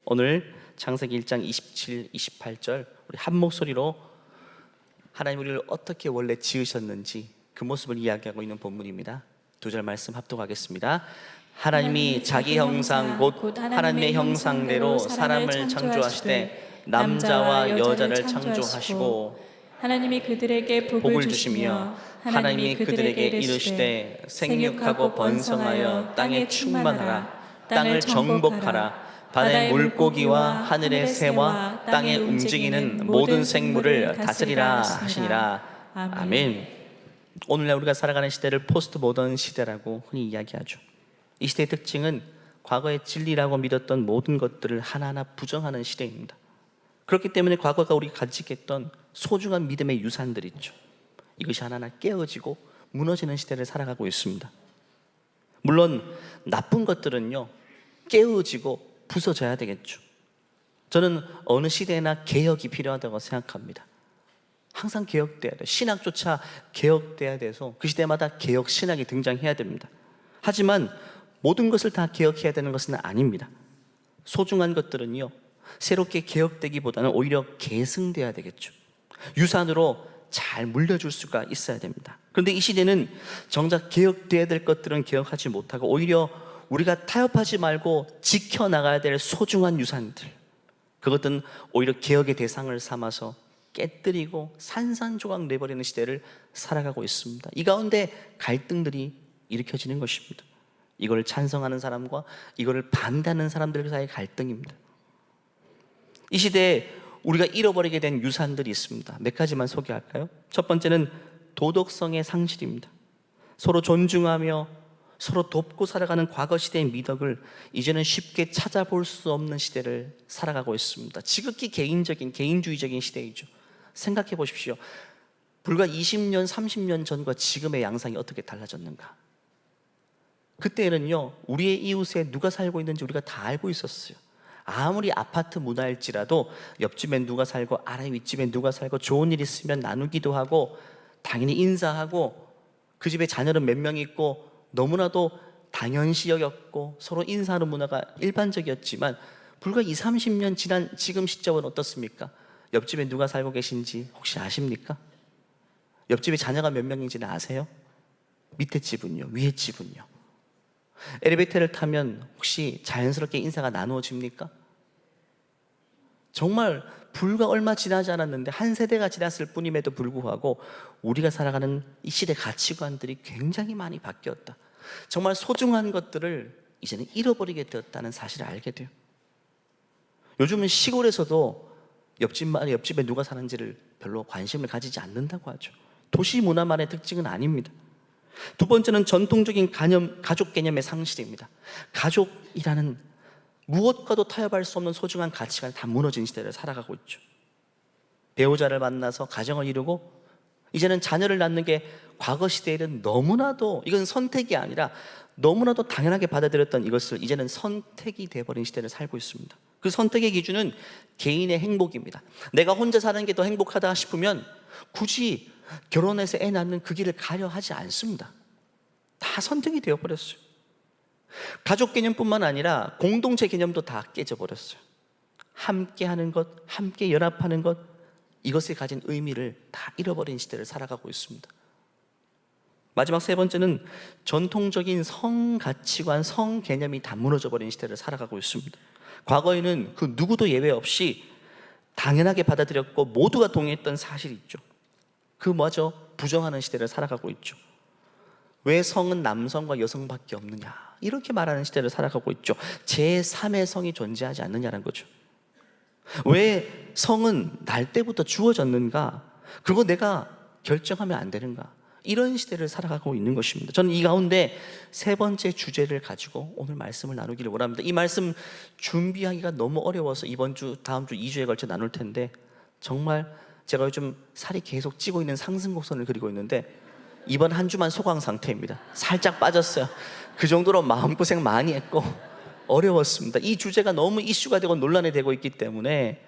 오늘 창세기 1장 27, 28절 우리 한 목소리로 하나님 우리를 어떻게 원래 지으셨는지 그 모습을 이야기하고 있는 본문입니다. 두 절 말씀 합독하겠습니다. 하나님이 자기 형상 곧 하나님의 형상대로 사람을 창조하시되 남자와 여자를 창조하시고 하나님이 그들에게 복을 주시며 하나님이 그들에게 이르시되 생육하고 번성하여 땅에 충만하라. 땅을 정복하라. 바다의 물고기와 하늘의 새와 땅에 움직이는 모든 생물을 다스리라 하시니라. 아멘. 오늘날 우리가 살아가는 시대를 포스트 모던 시대라고 흔히 이야기하죠. 이 시대의 특징은 과거의 진리라고 믿었던 모든 것들을 하나하나 부정하는 시대입니다. 그렇기 때문에 과거가 우리가 간직했던 소중한 믿음의 유산들 있죠. 이것이 하나하나 깨어지고 무너지는 시대를 살아가고 있습니다. 물론 나쁜 것들은요, 깨어지고 부서져야 되겠죠. 저는 어느 시대나 개혁이 필요하다고 생각합니다. 항상 개혁돼야 돼요. 신학조차 개혁돼야 돼서 그 시대마다 개혁 신학이 등장해야 됩니다. 하지만 모든 것을 다 개혁해야 되는 것은 아닙니다. 소중한 것들은요, 새롭게 개혁되기보다는 오히려 계승돼야 되겠죠. 유산으로 잘 물려줄 수가 있어야 됩니다. 그런데 이 시대는 정작 개혁돼야 될 것들은 개혁하지 못하고 오히려 우리가 타협하지 말고 지켜나가야 될 소중한 유산들, 그것들은 오히려 개혁의 대상을 삼아서 깨뜨리고 산산조각 내버리는 시대를 살아가고 있습니다. 이 가운데 갈등들이 일으켜지는 것입니다. 이걸 찬성하는 사람과 이거를 반대하는 사람들 사이의 갈등입니다. 이 시대에 우리가 잃어버리게 된 유산들이 있습니다. 몇 가지만 소개할까요? 첫 번째는 도덕성의 상실입니다. 서로 존중하며 서로 돕고 살아가는 과거 시대의 미덕을 이제는 쉽게 찾아볼 수 없는 시대를 살아가고 있습니다. 지극히 개인주의적인 시대이죠. 생각해 보십시오. 불과 20년, 30년 전과 지금의 양상이 어떻게 달라졌는가? 그때는요, 우리의 이웃에 누가 살고 있는지 우리가 다 알고 있었어요. 아무리 아파트 문화일지라도 옆집엔 누가 살고 아래 윗집엔 누가 살고 좋은 일 있으면 나누기도 하고 당연히 인사하고 그 집에 자녀는 몇 명 있고 너무나도 당연시 여겼고 서로 인사하는 문화가 일반적이었지만 불과 20, 30년 지난 지금 시점은 어떻습니까? 옆집에 누가 살고 계신지 혹시 아십니까? 옆집에 자녀가 몇 명인지는 아세요? 밑에 집은요? 위에 집은요? 엘리베이터를 타면 혹시 자연스럽게 인사가 나누어집니까? 정말 불과 얼마 지나지 않았는데 한 세대가 지났을 뿐임에도 불구하고 우리가 살아가는 이 시대 가치관들이 굉장히 많이 바뀌었다. 정말 소중한 것들을 이제는 잃어버리게 되었다는 사실을 알게 돼요. 요즘은 시골에서도 옆집에 누가 사는지를 별로 관심을 가지지 않는다고 하죠. 도시 문화만의 특징은 아닙니다. 두 번째는 전통적인 가족 개념의 상실입니다. 가족이라는 무엇과도 타협할 수 없는 소중한 가치가 다 무너진 시대를 살아가고 있죠. 배우자를 만나서 가정을 이루고 이제는 자녀를 낳는 게 과거 시대에는 너무나도, 이건 선택이 아니라 너무나도 당연하게 받아들였던 이것을 이제는 선택이 돼버린 시대를 살고 있습니다. 그 선택의 기준은 개인의 행복입니다. 내가 혼자 사는 게 더 행복하다 싶으면 굳이 결혼해서 애 낳는 그 길을 가려 하지 않습니다. 다 선택이 되어버렸어요. 가족 개념뿐만 아니라 공동체 개념도 다 깨져버렸어요. 함께 하는 것, 함께 연합하는 것, 이것에 가진 의미를 다 잃어버린 시대를 살아가고 있습니다. 마지막 세 번째는 전통적인 성 가치관, 성 개념이 다 무너져버린 시대를 살아가고 있습니다. 과거에는 그 누구도 예외 없이 당연하게 받아들였고 모두가 동의했던 사실이 있죠. 그마저 부정하는 시대를 살아가고 있죠. 왜 성은 남성과 여성밖에 없느냐, 이렇게 말하는 시대를 살아가고 있죠. 제3의 성이 존재하지 않느냐는 거죠. 왜 성은 날 때부터 주어졌는가, 그거 내가 결정하면 안 되는가, 이런 시대를 살아가고 있는 것입니다. 저는 이 가운데 세 번째 주제를 가지고 오늘 말씀을 나누기를 원합니다. 이 말씀 준비하기가 너무 어려워서 이번 주, 다음 주 2주에 걸쳐 나눌 텐데, 정말 제가 요즘 살이 계속 찌고 있는 상승곡선을 그리고 있는데 이번 한 주만 소강 상태입니다. 살짝 빠졌어요. 그 정도로 마음고생 많이 했고 어려웠습니다. 이 주제가 너무 이슈가 되고 논란이 되고 있기 때문에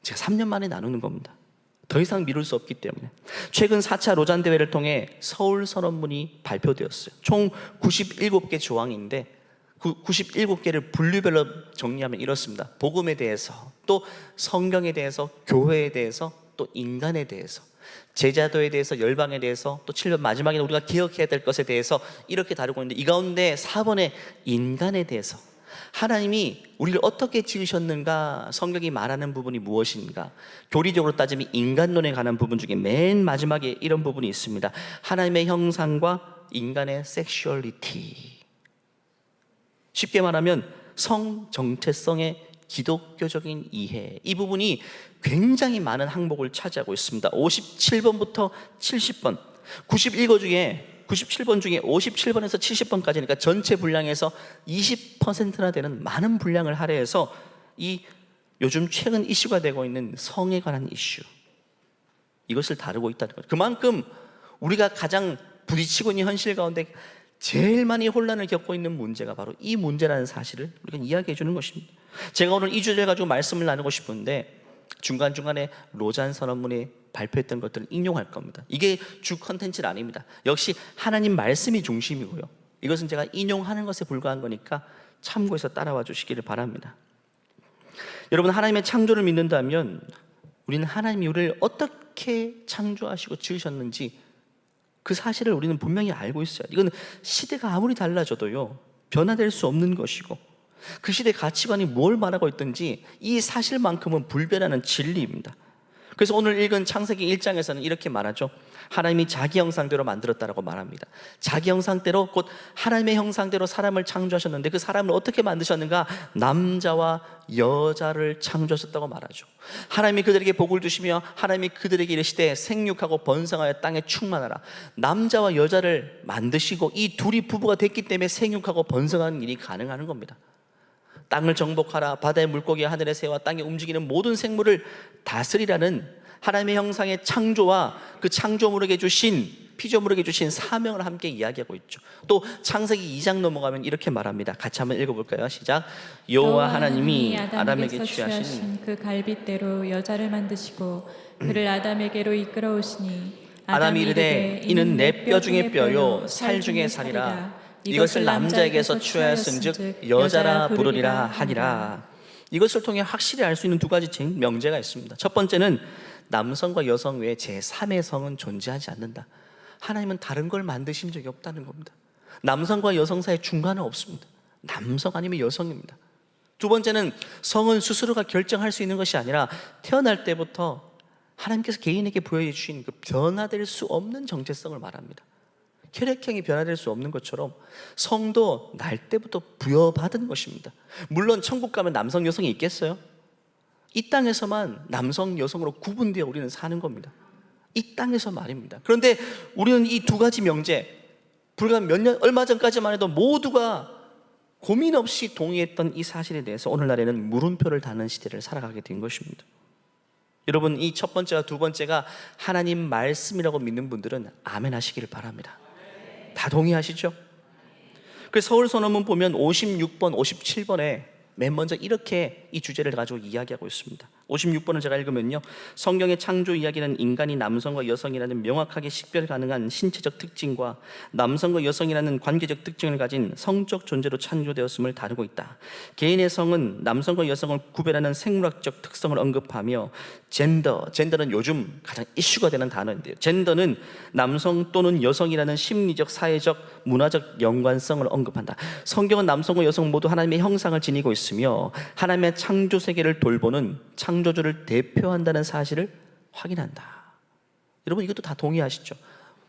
제가 3년 만에 나누는 겁니다. 더 이상 미룰 수 없기 때문에. 최근 4차 로잔 대회를 통해 서울 선언문이 발표되었어요. 총 97개 조항인데 97개를 분류별로 정리하면 이렇습니다. 복음에 대해서, 또 성경에 대해서, 교회에 대해서, 또 인간에 대해서, 제자도에 대해서, 열방에 대해서, 또 7번 마지막에 우리가 기억해야 될 것에 대해서 이렇게 다루고 있는데, 이 가운데 4번의 인간에 대해서, 하나님이 우리를 어떻게 지으셨는가, 성경이 말하는 부분이 무엇인가, 교리적으로 따지면 인간론에 관한 부분 중에 맨 마지막에 이런 부분이 있습니다. 하나님의 형상과 인간의 섹슈얼리티. 쉽게 말하면 성 정체성의 기독교적인 이해, 이 부분이 굉장히 많은 항목을 차지하고 있습니다. 57번부터 70번, 97번 중에 57번에서 70번까지니까 전체 분량에서 20%나 되는 많은 분량을 할애해서 이 요즘 최근 이슈가 되고 있는 성에 관한 이슈, 이것을 다루고 있다는 거죠. 그만큼 우리가 가장 부딪히고 있는 현실 가운데 제일 많이 혼란을 겪고 있는 문제가 바로 이 문제라는 사실을 우리가 이야기해 주는 것입니다. 제가 오늘 이 주제를 가지고 말씀을 나누고 싶은데, 중간중간에 로잔 선언문에 발표했던 것들을 인용할 겁니다. 이게 주 컨텐츠는 아닙니다. 역시 하나님 말씀이 중심이고요, 이것은 제가 인용하는 것에 불과한 거니까 참고해서 따라와 주시기를 바랍니다. 여러분, 하나님의 창조를 믿는다면 우리는 하나님이 우리를 어떻게 창조하시고 지으셨는지 그 사실을 우리는 분명히 알고 있어요. 이건 시대가 아무리 달라져도요, 변화될 수 없는 것이고, 그 시대 가치관이 뭘 말하고 있든지 이 사실만큼은 불변하는 진리입니다. 그래서 오늘 읽은 창세기 1장에서는 이렇게 말하죠. 하나님이 자기 형상대로 만들었다라고 말합니다. 자기 형상대로, 곧 하나님의 형상대로 사람을 창조하셨는데, 그 사람을 어떻게 만드셨는가? 남자와 여자를 창조하셨다고 말하죠. 하나님이 그들에게 복을 주시며 하나님이 그들에게 이르시되 생육하고 번성하여 땅에 충만하라. 남자와 여자를 만드시고 이 둘이 부부가 됐기 때문에 생육하고 번성하는 일이 가능한 겁니다. 땅을 정복하라. 바다의 물고기와 하늘의 새와 땅에 움직이는 모든 생물을 다스리라는 하나님의 형상의 창조와 그 창조물에게 주신, 피조물에게 주신 사명을 함께 이야기하고 있죠. 또 창세기 2장 넘어가면 이렇게 말합니다. 같이 한번 읽어볼까요? 시작. 여호와 하나님이 아담에게 취하신 그 갈빗대로 여자를 만드시고 그를 아담에게로 이끌어오시니 아담이 이르되 이는 내 뼈 중에 뼈요 살 중에 살이라. 이것을 남자에게서 취하였은즉 여자라 부르리라 하니라. 이것을 통해 확실히 알 수 있는 두 가지 명제가 있습니다. 첫 번째는 남성과 여성 외에 제3의 성은 존재하지 않는다. 하나님은 다른 걸 만드신 적이 없다는 겁니다. 남성과 여성 사이에 중간은 없습니다. 남성 아니면 여성입니다. 두 번째는 성은 스스로가 결정할 수 있는 것이 아니라 태어날 때부터 하나님께서 개인에게 부여해주신 그 변화될 수 없는 정체성을 말합니다. 혈액형이 변화될 수 없는 것처럼 성도 날 때부터 부여받은 것입니다. 물론 천국 가면 남성 여성이 있겠어요? 이 땅에서만 남성 여성으로 구분되어 우리는 사는 겁니다. 이 땅에서 말입니다. 그런데 우리는 이 두 가지 명제, 불과 얼마 전까지만 해도 모두가 고민 없이 동의했던 이 사실에 대해서 오늘날에는 물음표를 다는 시대를 살아가게 된 것입니다. 여러분, 이 첫 번째와 두 번째가 하나님 말씀이라고 믿는 분들은 아멘 하시기를 바랍니다. 다 동의하시죠? 그래서 서울선언문 보면 56번, 57번에 맨 먼저 이렇게 이 주제를 가지고 이야기하고 있습니다. 56번을 제가 읽으면요, 성경의 창조 이야기는 인간이 남성과 여성이라는 명확하게 식별 가능한 신체적 특징과 남성과 여성이라는 관계적 특징을 가진 성적 존재로 창조되었음을 다루고 있다. 개인의 성은 남성과 여성을 구별하는 생물학적 특성을 언급하며 젠더는 요즘 가장 이슈가 되는 단어인데요, 젠더는 남성 또는 여성이라는 심리적, 사회적, 문화적 연관성을 언급한다. 성경은 남성과 여성 모두 하나님의 형상을 지니고 있으며 하나님의 창조 세계를 돌보는 창조주를 대표한다는 사실을 확인한다. 여러분, 이것도 다 동의하시죠?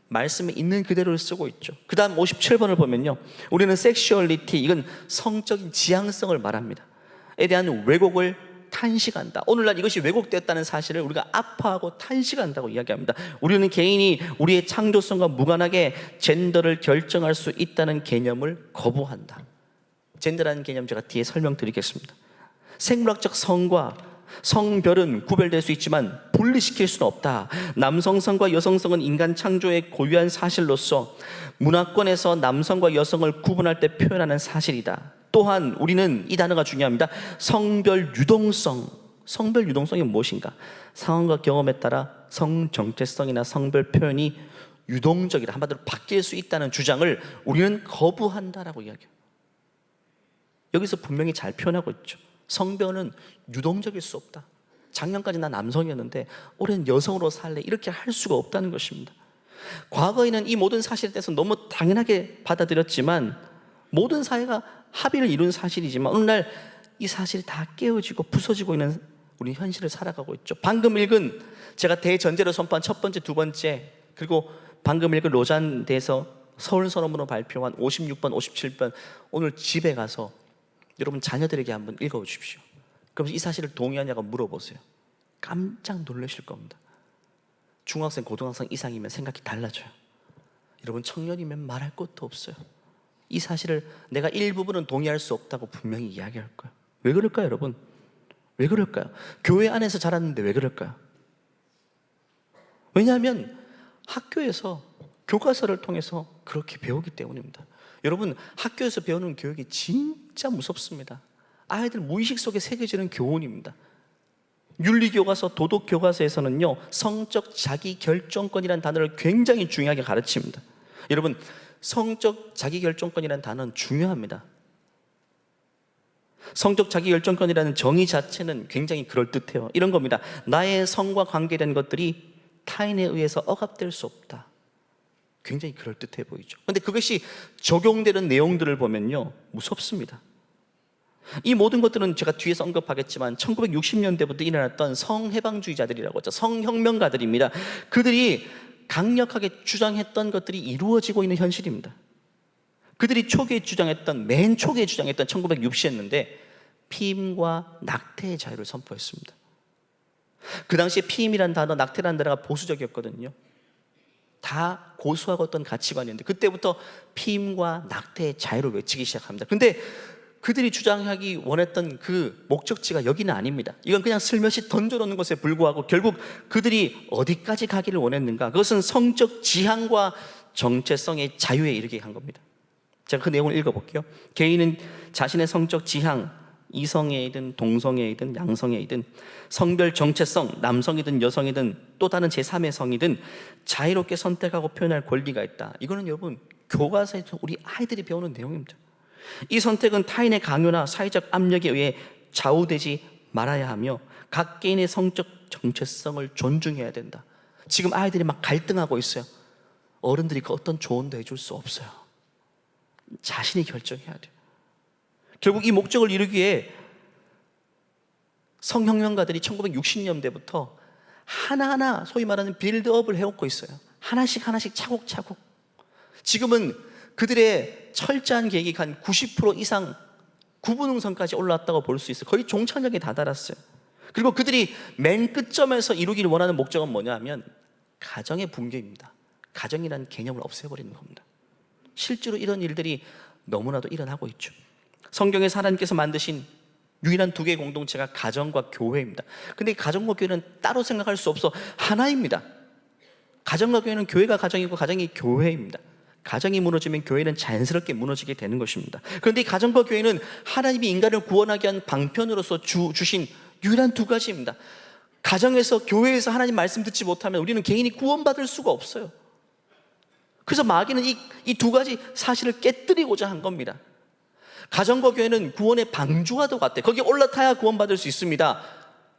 말씀에 있는 그대로를 쓰고 있죠. 그 다음 57번을 보면요, 우리는 섹슈얼리티, 이건 성적인 지향성을 말합니다. 에 대한 왜곡을 탄식한다. 오늘날 이것이 왜곡되었다는 사실을 우리가 아파하고 탄식한다고 이야기합니다. 우리는 개인이 우리의 창조성과 무관하게 젠더를 결정할 수 있다는 개념을 거부한다. 젠더라는 개념 제가 뒤에 설명드리겠습니다. 생물학적 성과 성별은 구별될 수 있지만 분리시킬 수는 없다. 남성성과 여성성은 인간 창조의 고유한 사실로서 문화권에서 남성과 여성을 구분할 때 표현하는 사실이다. 또한 우리는, 이 단어가 중요합니다, 성별 유동성. 성별 유동성이 무엇인가? 상황과 경험에 따라 성 정체성이나 성별 표현이 유동적이다, 한마디로 바뀔 수 있다는 주장을 우리는 거부한다라고 이야기해요. 여기서 분명히 잘 표현하고 있죠. 성별은 유동적일 수 없다. 작년까지 난 남성이었는데 올해는 여성으로 살래, 이렇게 할 수가 없다는 것입니다. 과거에는 이 모든 사실에 대해서 너무 당연하게 받아들였지만, 모든 사회가 합의를 이룬 사실이지만 오늘날 이 사실이 다 깨어지고 부서지고 있는 우리 현실을 살아가고 있죠. 방금 읽은, 제가 대전제로 선포한 첫 번째, 두 번째, 그리고 방금 읽은 로잔대에서 서울선언문으로 발표한 56번, 57번, 오늘 집에 가서 여러분 자녀들에게 한번 읽어주십시오. 그럼 이 사실을 동의하냐고 물어보세요. 깜짝 놀라실 겁니다. 중학생, 고등학생 이상이면 생각이 달라져요. 여러분 청년이면 말할 것도 없어요. 이 사실을 내가 일부분은 동의할 수 없다고 분명히 이야기할 거예요. 왜 그럴까요, 여러분? 왜 그럴까요? 교회 안에서 자랐는데 왜 그럴까요? 왜냐하면 학교에서 교과서를 통해서 그렇게 배우기 때문입니다. 여러분, 학교에서 배우는 교육이 진짜 무섭습니다. 아이들 무의식 속에 새겨지는 교훈입니다. 윤리교과서, 도덕교과서에서는요, 성적 자기결정권이라는 단어를 굉장히 중요하게 가르칩니다. 여러분, 성적 자기결정권이라는 단어는 중요합니다. 성적 자기결정권이라는 정의 자체는 굉장히 그럴듯해요. 이런 겁니다. 나의 성과 관계된 것들이 타인에 의해서 억압될 수 없다. 굉장히 그럴듯해 보이죠. 그런데 그것이 적용되는 내용들을 보면요, 무섭습니다. 이 모든 것들은 제가 뒤에서 언급하겠지만 1960년대부터 일어났던 성해방주의자들이라고 하죠. 성혁명가들입니다. 그들이 강력하게 주장했던 것들이 이루어지고 있는 현실입니다. 그들이 맨 초기에 주장했던 1960년대 피임과 낙태의 자유를 선포했습니다. 그 당시에 피임이라는 단어, 낙태라는 단어가 보수적이었거든요. 다 고수하고 어떤 가치관이었는데 그때부터 피임과 낙태의 자유를 외치기 시작합니다. 그런데 그들이 주장하기 원했던 그 목적지가 여기는 아닙니다. 이건 그냥 슬며시 던져놓는 것에 불구하고 결국 그들이 어디까지 가기를 원했는가? 그것은 성적 지향과 정체성의 자유에 이르게 한 겁니다. 제가 그 내용을 읽어볼게요. 개인은 자신의 성적 지향, 이성애이든 동성애이든 양성애이든 성별 정체성, 남성이든 여성이든 또 다른 제3의 성이든 자유롭게 선택하고 표현할 권리가 있다. 이거는 여러분 교과서에서 우리 아이들이 배우는 내용입니다. 이 선택은 타인의 강요나 사회적 압력에 의해 좌우되지 말아야 하며 각 개인의 성적 정체성을 존중해야 된다. 지금 아이들이 막 갈등하고 있어요. 어른들이 그 어떤 조언도 해줄 수 없어요. 자신이 결정해야 돼요. 결국 이 목적을 이루기 위해 성혁명가들이 1960년대부터 하나하나 소위 말하는 빌드업을 해오고 있어요. 하나씩 차곡차곡. 지금은 그들의 철저한 계획이 한 90% 이상 구분응선까지 올라왔다고 볼 수 있어요. 거의 종착역에 다다랐어요. 그리고 그들이 맨 끝점에서 이루기를 원하는 목적은 뭐냐 하면 가정의 붕괴입니다. 가정이라는 개념을 없애버리는 겁니다. 실제로 이런 일들이 너무나도 일어나고 있죠. 성경에서 하나님께서 만드신 유일한 두 개의 공동체가 가정과 교회입니다. 근데 이 가정과 교회는 따로 생각할 수 없어 하나입니다. 가정과 교회는 교회가 가정이고 가정이 교회입니다. 가정이 무너지면 교회는 자연스럽게 무너지게 되는 것입니다. 그런데 이 가정과 교회는 하나님이 인간을 구원하기 위한 방편으로서 주신 유일한 두 가지입니다. 가정에서, 교회에서 하나님 말씀 듣지 못하면 우리는 개인이 구원받을 수가 없어요. 그래서 마귀는 이 두 가지 사실을 깨뜨리고자 한 겁니다. 가정과 교회는 구원의 방주와도 같아요. 거기에 올라타야 구원받을 수 있습니다.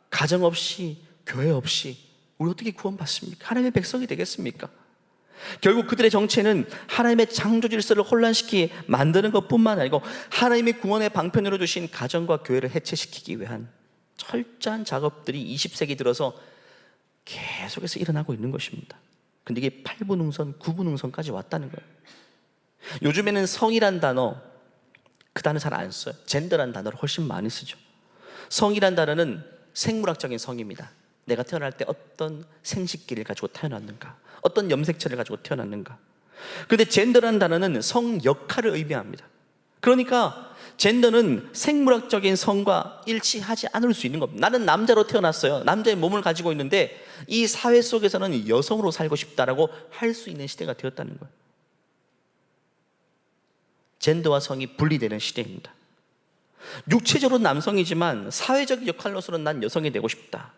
가정 없이, 교회 없이 우리 어떻게 구원받습니까? 하나님의 백성이 되겠습니까? 결국 그들의 정체는 하나님의 창조 질서를 혼란시키게 만드는 것뿐만 아니고 하나님의 구원의 방편으로 주신 가정과 교회를 해체시키기 위한 철저한 작업들이 20세기 들어서 계속해서 일어나고 있는 것입니다. 근데 이게 8분응선, 9분응선까지 왔다는 거예요. 요즘에는 성이란 단어, 그 단어 잘 안 써요. 젠더란 단어를 훨씬 많이 쓰죠. 성이란 단어는 생물학적인 성입니다. 내가 태어날 때 어떤 생식기를 가지고 태어났는가, 어떤 염색체를 가지고 태어났는가. 그런데 젠더란 단어는 성 역할을 의미합니다. 그러니까 젠더는 생물학적인 성과 일치하지 않을 수 있는 겁니다. 나는 남자로 태어났어요. 남자의 몸을 가지고 있는데 이 사회 속에서는 여성으로 살고 싶다라고 할 수 있는 시대가 되었다는 거예요. 젠더와 성이 분리되는 시대입니다. 육체적으로 남성이지만 사회적 역할로서는 난 여성이 되고 싶다.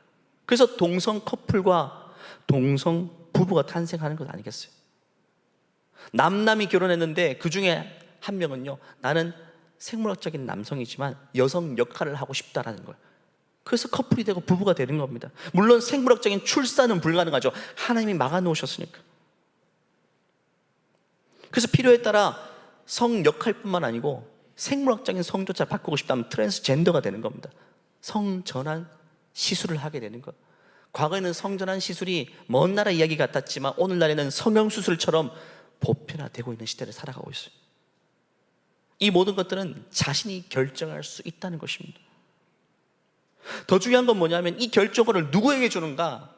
그래서 동성 커플과 동성 부부가 탄생하는 것 아니겠어요? 남남이 결혼했는데 그 중에 한 명은요, 나는 생물학적인 남성이지만 여성 역할을 하고 싶다라는 거예요. 그래서 커플이 되고 부부가 되는 겁니다. 물론 생물학적인 출산은 불가능하죠. 하나님이 막아놓으셨으니까. 그래서 필요에 따라 성 역할뿐만 아니고 생물학적인 성조차 바꾸고 싶다면 트랜스젠더가 되는 겁니다. 성전환 시술을 하게 되는 거예요. 과거에는 성전환 시술이 먼 나라 이야기 같았지만 오늘날에는 성형수술처럼 보편화되고 있는 시대를 살아가고 있어요. 이 모든 것들은 자신이 결정할 수 있다는 것입니다. 더 중요한 건 뭐냐면 이 결정권을 누구에게 주는가?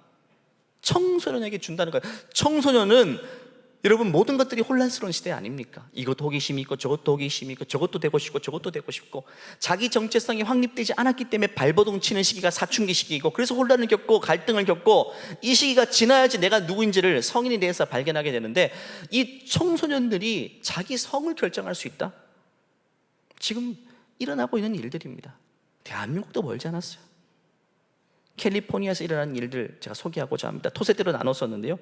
청소년에게 준다는 거예요. 청소년은 여러분 모든 것들이 혼란스러운 시대 아닙니까? 이것도 호기심이 있고 저것도 호기심이 있고 저것도 되고 싶고 저것도 되고 싶고 자기 정체성이 확립되지 않았기 때문에 발버둥 치는 시기가 사춘기 시기이고 그래서 혼란을 겪고 갈등을 겪고 이 시기가 지나야지 내가 누구인지를 성인이 돼서 발견하게 되는데 이 청소년들이 자기 성을 결정할 수 있다? 지금 일어나고 있는 일들입니다. 대한민국도 멀지 않았어요. 캘리포니아에서 일어난 일들 제가 소개하고자 합니다. 토세대로 나눴었는데요.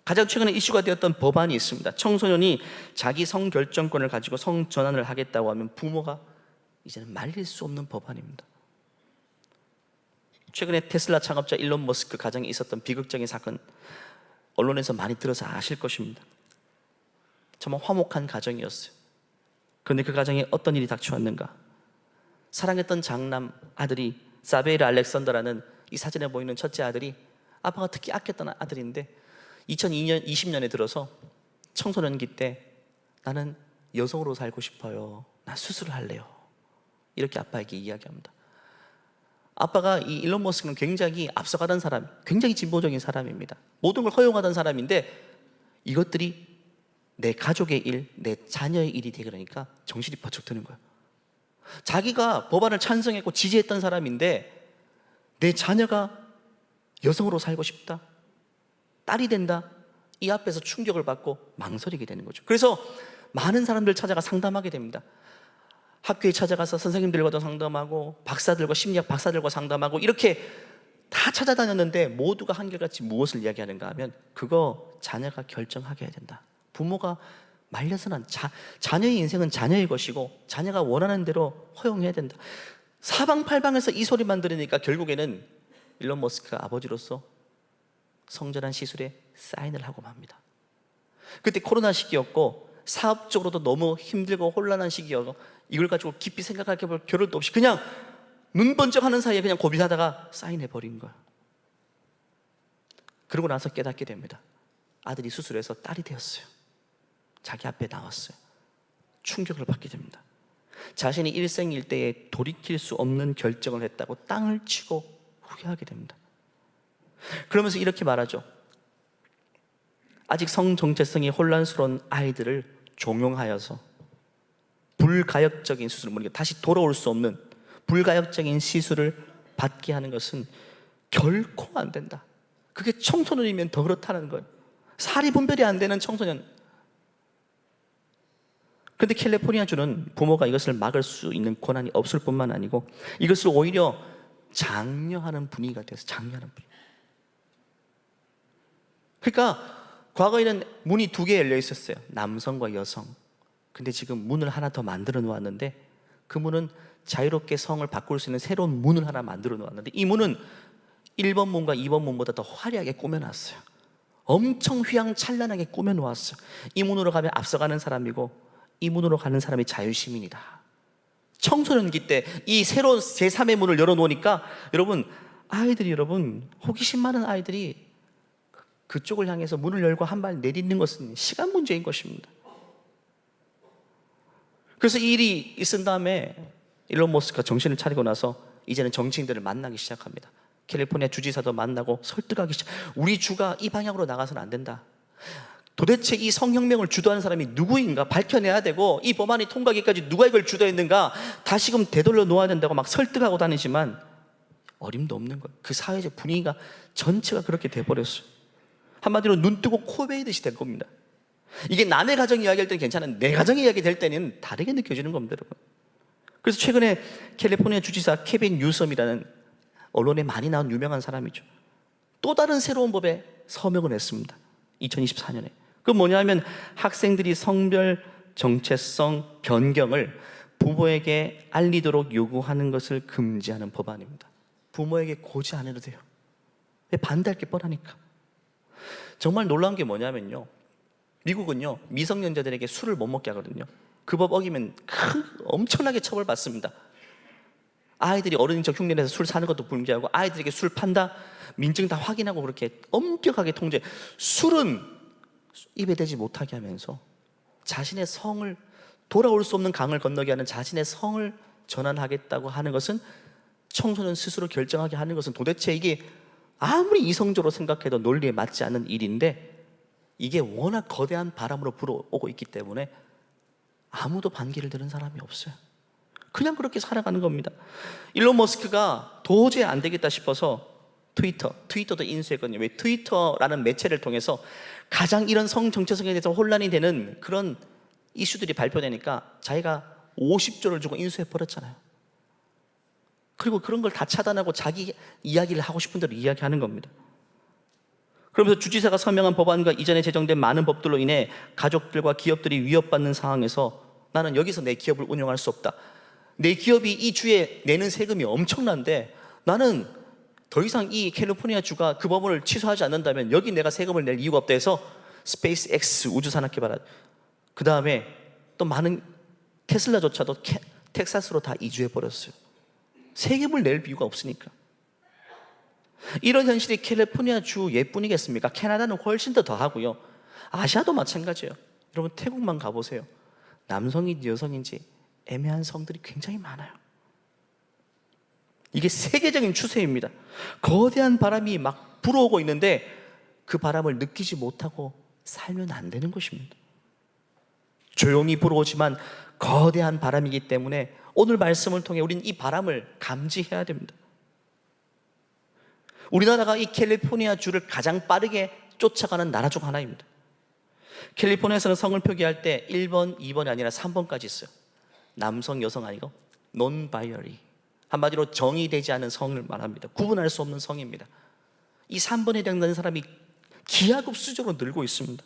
가장 최근에 이슈가 되었던 법안이 있습니다. 청소년이 자기 성결정권을 가지고 성전환을 하겠다고 하면 부모가 이제는 말릴 수 없는 법안입니다. 최근에 테슬라 창업자 일론 머스크 가정에 있었던 비극적인 사건 언론에서 많이 들어서 아실 것입니다. 정말 화목한 가정이었어요. 그런데 그 가정에 어떤 일이 닥쳐왔는가? 사랑했던 장남 아들이 사베이르 알렉산더라는 이 사진에 보이는 첫째 아들이 아빠가 특히 아꼈던 아들인데 2020년에 들어서 청소년기 때 나는 여성으로 살고 싶어요. 나 수술을 할래요. 이렇게 아빠에게 이야기합니다. 아빠가 이 일론 머스크는 굉장히 앞서가던 사람, 굉장히 진보적인 사람입니다. 모든 걸 허용하던 사람인데 이것들이 내 가족의 일, 내 자녀의 일이 되게 그러니까 정신이 번쩍 드는 거예요. 자기가 법안을 찬성했고 지지했던 사람인데 내 자녀가 여성으로 살고 싶다, 딸이 된다, 이 앞에서 충격을 받고 망설이게 되는 거죠. 그래서 많은 사람들 찾아가 상담하게 됩니다. 학교에 찾아가서 선생님들과도 상담하고 박사들과 심리학 박사들과 상담하고 이렇게 다 찾아다녔는데 모두가 한결같이 무엇을 이야기하는가 하면 그거 자녀가 결정하게 해야 된다. 부모가 말려서는 자녀의 인생은 자녀의 것이고 자녀가 원하는 대로 허용해야 된다. 사방팔방에서 이 소리만 들으니까 결국에는 일론 머스크가 아버지로서 성전환 시술에 사인을 하고 맙니다. 그때 코로나 시기였고 사업적으로도 너무 힘들고 혼란한 시기여서 이걸 가지고 깊이 생각할 겨를도 없이 그냥 눈 번쩍하는 사이에 그냥 고민하다가 사인해버린 거예요. 그러고 나서 깨닫게 됩니다. 아들이 수술해서 딸이 되었어요. 자기 앞에 나왔어요. 충격을 받게 됩니다. 자신이 일생일대에 돌이킬 수 없는 결정을 했다고 땅을 치고 후회하게 됩니다. 그러면서 이렇게 말하죠. 아직 성정체성이 혼란스러운 아이들을 종용하여서 불가역적인 수술을, 다시 돌아올 수 없는 불가역적인 시술을 받게 하는 것은 결코 안 된다. 그게 청소년이면 더 그렇다는 거예요. 사리 분별이 안 되는 청소년. 그런데 캘리포니아주는 부모가 이것을 막을 수 있는 권한이 없을 뿐만 아니고 이것을 오히려 장려하는 분위기가 돼서 장려하는 분위기. 그러니까 과거에는 문이 두 개 열려 있었어요. 남성과 여성. 근데 지금 문을 하나 더 만들어 놓았는데 그 문은 자유롭게 성을 바꿀 수 있는 새로운 문을 하나 만들어 놓았는데 이 문은 1번 문과 2번 문보다 더 화려하게 꾸며놨어요. 엄청 휘황찬란하게 꾸며놓았어요. 이 문으로 가면 앞서가는 사람이고 이 문으로 가는 사람이 자유시민이다. 청소년기 때 이 새로운 제3의 문을 열어놓으니까 여러분 호기심 많은 아이들이 그쪽을 향해서 문을 열고 한 발 내딛는 것은 시간 문제인 것입니다. 그래서 이 일이 있은 다음에 일론 머스크가 정신을 차리고 나서 이제는 정치인들을 만나기 시작합니다. 캘리포니아 주지사도 만나고 설득하기 시작. 우리 주가 이 방향으로 나가서는 안 된다. 도대체 이 성혁명을 주도하는 사람이 누구인가 밝혀내야 되고 이 법안이 통과하기까지 누가 이걸 주도했는가 다시금 되돌려 놓아야 된다고 막 설득하고 다니지만 어림도 없는 거예요. 그 사회적 분위기가 전체가 그렇게 돼버렸어요. 한마디로 눈 뜨고 코 베이듯이 된 겁니다. 이게 남의 가정 이야기할 때는 괜찮은데 내 가정 이야기 될 때는 다르게 느껴지는 겁니다, 여러분. 그래서 최근에 캘리포니아 주지사 케빈 뉴섬이라는 언론에 많이 나온 유명한 사람이죠. 또 다른 새로운 법에 서명을 했습니다. 2024년에. 그건 뭐냐면 학생들이 성별 정체성 변경을 부모에게 알리도록 요구하는 것을 금지하는 법안입니다. 부모에게 고지 안 해도 돼요. 왜? 반대할 게 뻔하니까. 정말 놀라운 게 뭐냐면요, 미국은요 미성년자들에게 술을 못 먹게 하거든요. 그 법 어기면 엄청나게 처벌받습니다. 아이들이 어른인 척 흉내내서 술 사는 것도 불문제하고, 아이들에게 술 판다 민증 다 확인하고 그렇게 엄격하게 통제. 술은 입에 대지 못하게 하면서 자신의 성을, 돌아올 수 없는 강을 건너게 하는 자신의 성을 전환하겠다고 하는 것은, 청소년 스스로 결정하게 하는 것은 도대체 이게 아무리 이성적으로 생각해도 논리에 맞지 않는 일인데, 이게 워낙 거대한 바람으로 불어오고 있기 때문에 아무도 반기를 드는 사람이 없어요. 그냥 그렇게 살아가는 겁니다. 일론 머스크가 도저히 안 되겠다 싶어서 트위터도 인수했거든요. 왜? 트위터라는 매체를 통해서 가장 이런 성 정체성에 대해서 혼란이 되는 그런 이슈들이 발표되니까 자기가 50조를 주고 인수해 버렸잖아요. 그리고 그런 걸 다 차단하고 자기 이야기를 하고 싶은 대로 이야기하는 겁니다. 그러면서 주지사가 서명한 법안과 이전에 제정된 많은 법들로 인해 가족들과 기업들이 위협받는 상황에서, 나는 여기서 내 기업을 운영할 수 없다. 내 기업이 이 주에 내는 세금이 엄청난데 나는 더 이상 이 캘리포니아 주가 그 법을 취소하지 않는다면 여기 내가 세금을 낼 이유가 없다 해서 스페이스X 우주산업개발, 그 다음에 또 많은 테슬라조차도 텍사스로 다 이주해 버렸어요. 세금을 낼 이유가 없으니까. 이런 현실이 캘리포니아 주 예뿐이겠습니까? 캐나다는 훨씬 더 하고요. 아시아도 마찬가지예요. 여러분 태국만 가보세요. 남성인지 여성인지 애매한 성들이 굉장히 많아요. 이게 세계적인 추세입니다. 거대한 바람이 막 불어오고 있는데 그 바람을 느끼지 못하고 살면 안 되는 것입니다. 조용히 불어오지만 거대한 바람이기 때문에 오늘 말씀을 통해 우리는 이 바람을 감지해야 됩니다. 우리나라가 이 캘리포니아 주를 가장 빠르게 쫓아가는 나라 중 하나입니다. 캘리포니아에서는 성을 표기할 때 1번, 2번이 아니라 3번까지 있어요. 남성, 여성 아니고 non-binary, 한마디로 정의되지 않은 성을 말합니다. 구분할 수 없는 성입니다. 이 3번에 해당되는 사람이 기하급수적으로 늘고 있습니다.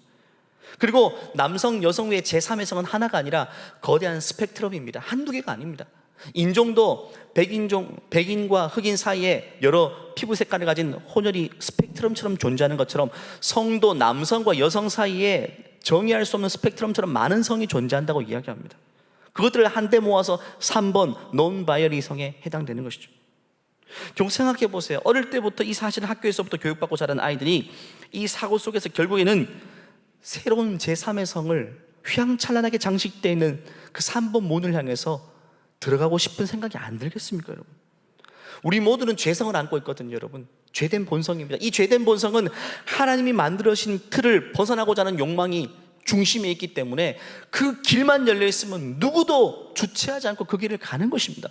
그리고 남성, 여성 외에 제3의 성은 하나가 아니라 거대한 스펙트럼입니다. 한두 개가 아닙니다. 인종도 백인과 흑인 사이에 여러 피부 색깔을 가진 혼혈이 스펙트럼처럼 존재하는 것처럼, 성도 남성과 여성 사이에 정의할 수 없는 스펙트럼처럼 많은 성이 존재한다고 이야기합니다. 그것들을 한데 모아서 3번 논바이너리 성에 해당되는 것이죠. 결국 생각해 보세요. 어릴 때부터 이 사실을 학교에서부터 교육받고 자란 아이들이 이 사고 속에서 결국에는 새로운 제3의 성을 휘황찬란하게 장식되어 있는 그 3번 문을 향해서 들어가고 싶은 생각이 안 들겠습니까, 여러분? 우리 모두는 죄성을 안고 있거든요, 여러분. 죄된 본성입니다. 이 죄된 본성은 하나님이 만들어신 틀을 벗어나고자 하는 욕망이 중심에 있기 때문에 그 길만 열려 있으면 누구도 주체하지 않고 그 길을 가는 것입니다.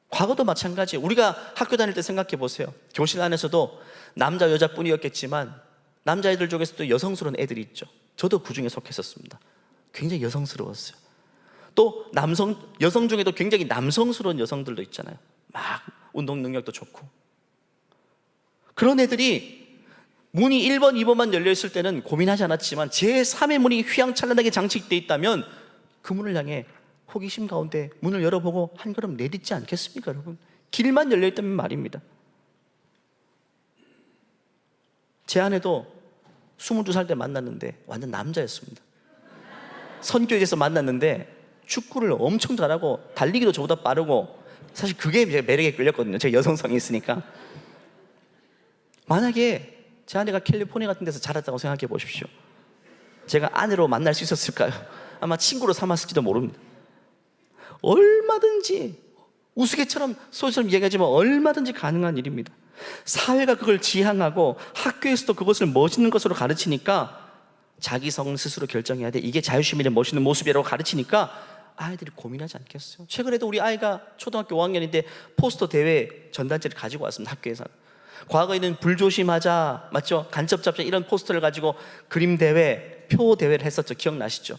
과거도 마찬가지예요. 우리가 학교 다닐 때 생각해 보세요. 교실 안에서도 남자 여자뿐이었겠지만 남자애들 중에서도 여성스러운 애들이 있죠. 저도 그 중에 속했었습니다. 굉장히 여성스러웠어요. 또 여성 중에도 굉장히 남성스러운 여성들도 있잖아요. 막 운동 능력도 좋고. 그런 애들이 문이 1번, 2번만 열려있을 때는 고민하지 않았지만 제3의 문이 휘황찬란하게 장식되어 있다면 그 문을 향해 호기심 가운데 문을 열어보고 한 걸음 내딛지 않겠습니까, 여러분? 길만 열려있다면 말입니다. 제 아내도 22살 때 만났는데 완전 남자였습니다. 선교에서 만났는데 축구를 엄청 잘하고 달리기도 저보다 빠르고, 사실 그게 제 매력에 끌렸거든요. 제가 여성성이 있으니까. 만약에 제 아내가 캘리포니아 같은 데서 자랐다고 생각해 보십시오. 제가 아내로 만날 수 있었을까요? 아마 친구로 삼았을지도 모릅니다. 얼마든지 우스개처럼 소리처럼 이야기하지만 얼마든지 가능한 일입니다. 사회가 그걸 지향하고 학교에서도 그것을 멋있는 것으로 가르치니까 자기 성 스스로 결정해야 돼. 이게 자유시민의 멋있는 모습이라고 가르치니까 아이들이 고민하지 않겠어요? 최근에도 우리 아이가 초등학교 5학년인데 포스터 대회 전단지를 가지고 왔습니다. 학교에서. 과거에는 불조심하자, 맞죠? 간첩 잡자 이런 포스터를 가지고 그림 대회, 표 대회를 했었죠. 기억나시죠?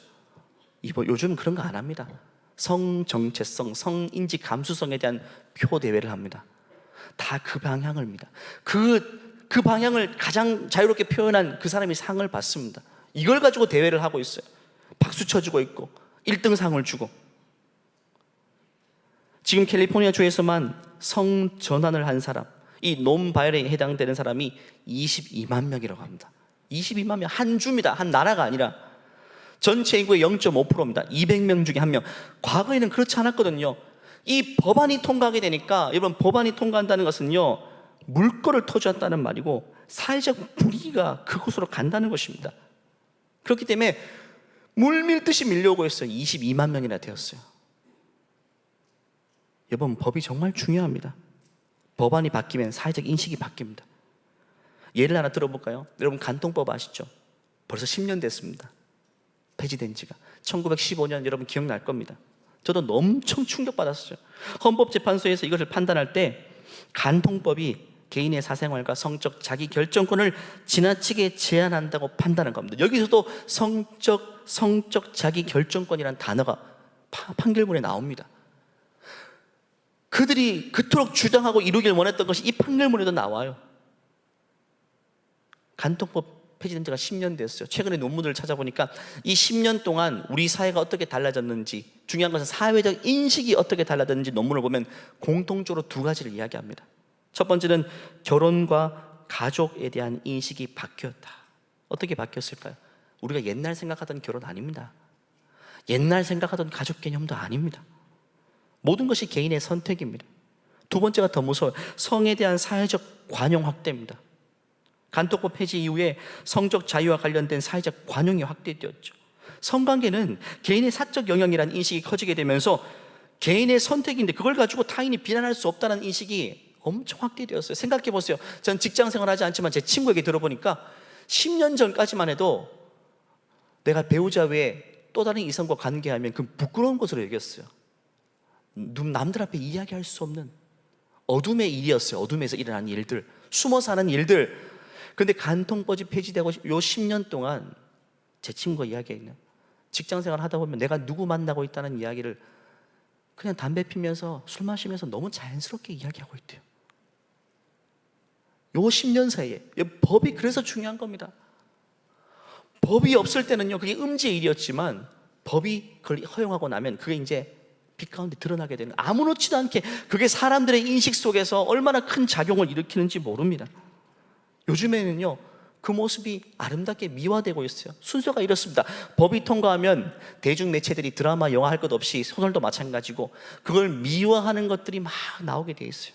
요즘 그런 거 안 합니다. 성 정체성, 성인지 감수성에 대한 표 대회를 합니다. 다 그 방향입니다. 그 방향을 가장 자유롭게 표현한 그 사람이 상을 받습니다. 이걸 가지고 대회를 하고 있어요. 박수 쳐주고 있고 1등 상을 주고. 지금 캘리포니아 주에서만 성전환을 한 사람, 이 논바이올에 해당되는 사람이 22만 명이라고 합니다. 22만 명, 한 주입니다. 한 나라가 아니라. 전체 인구의 0.5%입니다. 200명 중에 1명. 과거에는 그렇지 않았거든요. 이 법안이 통과하게 되니까, 여러분, 법안이 통과한다는 것은요, 물꼬를 터주었다는 말이고 사회적 분위기가 그곳으로 간다는 것입니다. 그렇기 때문에 물밀듯이 밀려오고 있어요. 22만 명이나 되었어요. 여러분, 법이 정말 중요합니다. 법안이 바뀌면 사회적 인식이 바뀝니다. 예를 하나 들어볼까요? 여러분, 간통법 아시죠? 벌써 10년 됐습니다. 폐지된 지가. 1915년 여러분 기억날 겁니다. 저도 엄청 충격받았어요. 헌법재판소에서 이것을 판단할 때 간통법이 개인의 사생활과 성적 자기 결정권을 지나치게 제한한다고 판단한 겁니다. 여기서도 성적 자기 결정권이라는 단어가 판결문에 나옵니다. 그들이 그토록 주장하고 이루길 원했던 것이 이 판결문에도 나와요. 간통법 폐지된 지가 10년 됐어요. 최근에 논문을 찾아보니까 이 10년 동안 우리 사회가 어떻게 달라졌는지, 중요한 것은 사회적 인식이 어떻게 달라졌는지 논문을 보면 공통적으로 두 가지를 이야기합니다. 첫 번째는 결혼과 가족에 대한 인식이 바뀌었다. 어떻게 바뀌었을까요? 우리가 옛날 생각하던 결혼 아닙니다. 옛날 생각하던 가족 개념도 아닙니다. 모든 것이 개인의 선택입니다. 두 번째가 더 무서워요. 성에 대한 사회적 관용 확대입니다. 간통법 폐지 이후에 성적 자유와 관련된 사회적 관용이 확대되었죠. 성관계는 개인의 사적 영역이라는 인식이 커지게 되면서 개인의 선택인데 그걸 가지고 타인이 비난할 수 없다는 인식이 엄청 확대되었어요. 생각해 보세요. 전 직장 생활하지 않지만 제 친구에게 들어보니까 10년 전까지만 해도 내가 배우자 외에 또 다른 이성과 관계하면 그 부끄러운 것으로 여겼어요. 남들 앞에 이야기할 수 없는 어둠의 일이었어요. 어둠에서 일어나는 일들, 숨어 사는 일들. 그런데 간통법이 폐지되고 요 10년 동안 제 친구가 이야기했네요. 직장 생활 하다 보면 내가 누구 만나고 있다는 이야기를 그냥 담배 피면서 술 마시면서 너무 자연스럽게 이야기하고 있대요. 요 10년 사이에. 법이 그래서 중요한 겁니다. 법이 없을 때는요, 그게 음지의 일이었지만 법이 그걸 허용하고 나면 그게 이제 빛 가운데 드러나게 되는, 아무렇지도 않게 그게 사람들의 인식 속에서 얼마나 큰 작용을 일으키는지 모릅니다. 요즘에는요, 그 모습이 아름답게 미화되고 있어요. 순서가 이렇습니다. 법이 통과하면 대중매체들이 드라마, 영화 할 것 없이 소설도 마찬가지고 그걸 미화하는 것들이 막 나오게 돼 있어요.